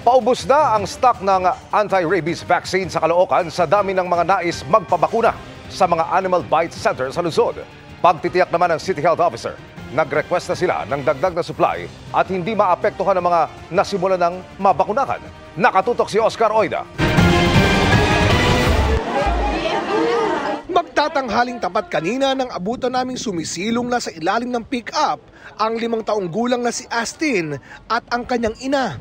Paubos na ang stock ng anti-rabies vaccine sa Caloocan sa dami ng mga nais magpabakuna sa mga animal bite center sa Luzon. Pagtitiyak naman ng City Health Officer, nag-request na sila ng dagdag na supply at hindi maapektuhan ng mga nasimulan ng mabakunahan. Nakatutok si Oscar Oida. Magtatanghaling tapat kanina nang abutan naming sumisilong na sa ilalim ng pick-up ang 5 taong gulang na si Astin at ang kanyang ina.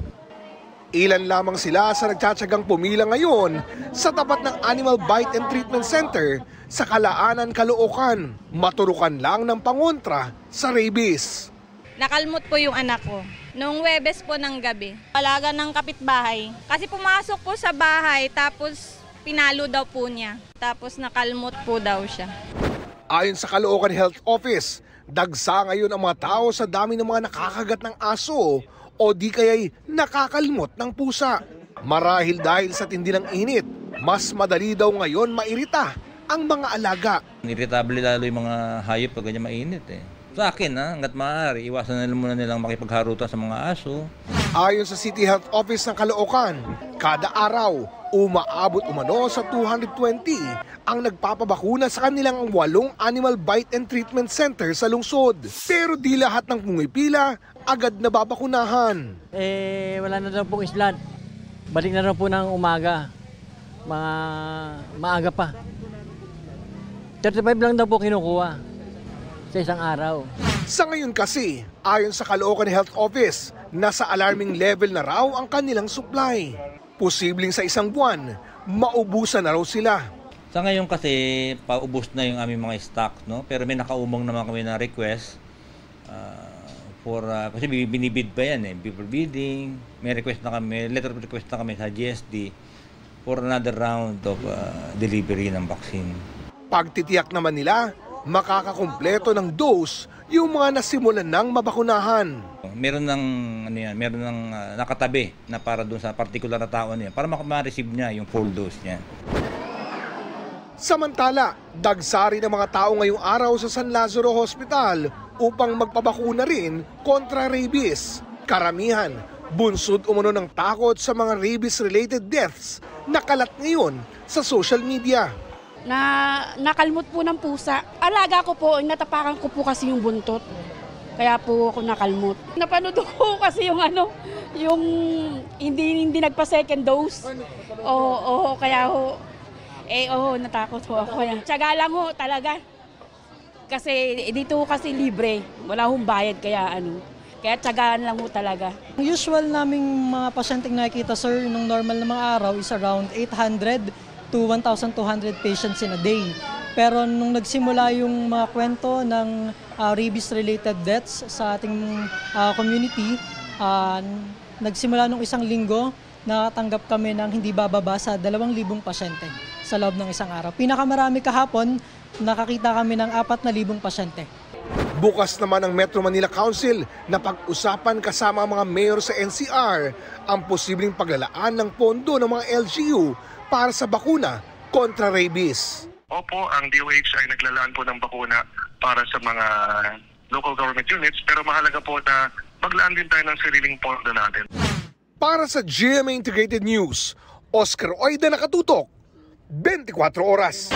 Ilan lamang sila sa nagtsatsagang pumila ngayon sa tapat ng Animal Bite and Treatment Center sa Calaanan, Caloocan. Maturukan lang ng pangontra sa rabies. Nakalmot po yung anak ko. Noong Huwebes po ng gabi. Palaga ng kapitbahay. Kasi pumasok po sa bahay tapos pinalo daw po niya. Tapos nakalmot po daw siya. Ayon sa Caloocan Health Office, dagsa ngayon ang mga tao sa dami ng mga nakakagat ng aso o di kaya'y nakakalmot ng pusa. Marahil dahil sa tindi ng init, mas madali daw ngayon mairita ang mga alaga. Irritable lalo yung mga hayop pag ganyan mainit eh. Sa akin hanggat maaari, iwasan na muna nilang makipagharutan sa mga aso. Ayon sa City Health Office ng Caloocan, kada araw umaabot umano sa 220 ang nagpapabakuna sa kanilang 8 Animal Bite and Treatment Center sa lungsod. Pero di lahat ng pumipila agad na babakunahan. Wala na daw pong islat. Balik na daw po ng umaga. Maaga pa. 35 lang daw po kinukuha sa isang araw. Sa ngayon kasi, ayon sa Caloocan Health Office, nasa alarming level na raw ang kanilang supply. Posibleng sa isang buwan, maubusan na raw sila. Sa ngayon kasi, paubos na yung aming mga stock, no? Pero may nakaumang naman kami na request kasi binibid pa yan eh, before bidding. May request na kami, letter of request na kami sa GSD for another round of delivery ng vaccine. Pagtitiyak naman nila, makakakumpleto ng dose yung mga nasimulan ng mabakunahan. Meron ng nakatabi na para doon sa particular na tao niya para ma-receive niya yung full dose niya. Samantala, dagsari ng mga tao ngayong araw sa San Lazaro Hospital upang magpabakuna rin kontra rabies. Karamihan, bunsod umano ng takot sa mga rabies-related deaths na kalat ngayon sa social media. Nakalmot po ng pusa. Alaga ko po, natapakan ko po kasi yung buntot. Kaya po ako nakalmot. Napanood ko kasi yung hindi nagpa-second dose. Kaya natakot ho ako. Tiyaga lang ho talaga. Kasi dito kasi libre, wala hong bayad kaya tiyagaan lang ho talaga. Ang usual naming mga pasyenteng nakikita sir, nung normal na mga araw is around 800 to 1,200 patients in a day. Pero nung nagsimula yung mga kwento ng rabies-related deaths sa ating community, nagsimula nung 1 linggo, nakatanggap kami ng hindi bababa sa 2,000 pasyente sa loob ng isang araw. Pinakamarami kahapon, nakakita kami ng 4,000 pasyente. Bukas naman ang Metro Manila Council na pag-usapan kasama ang mga mayor sa NCR ang posibleng paglalaan ng pondo ng mga LGU para sa bakuna kontra rabies. Opo, ang DOH ay naglalaan po ng bakuna para sa mga local government units pero mahalaga po na maglaan din tayo ng sariling pondo natin. Para sa GMA Integrated News, Oscar Oida, nakatutok, 24 oras.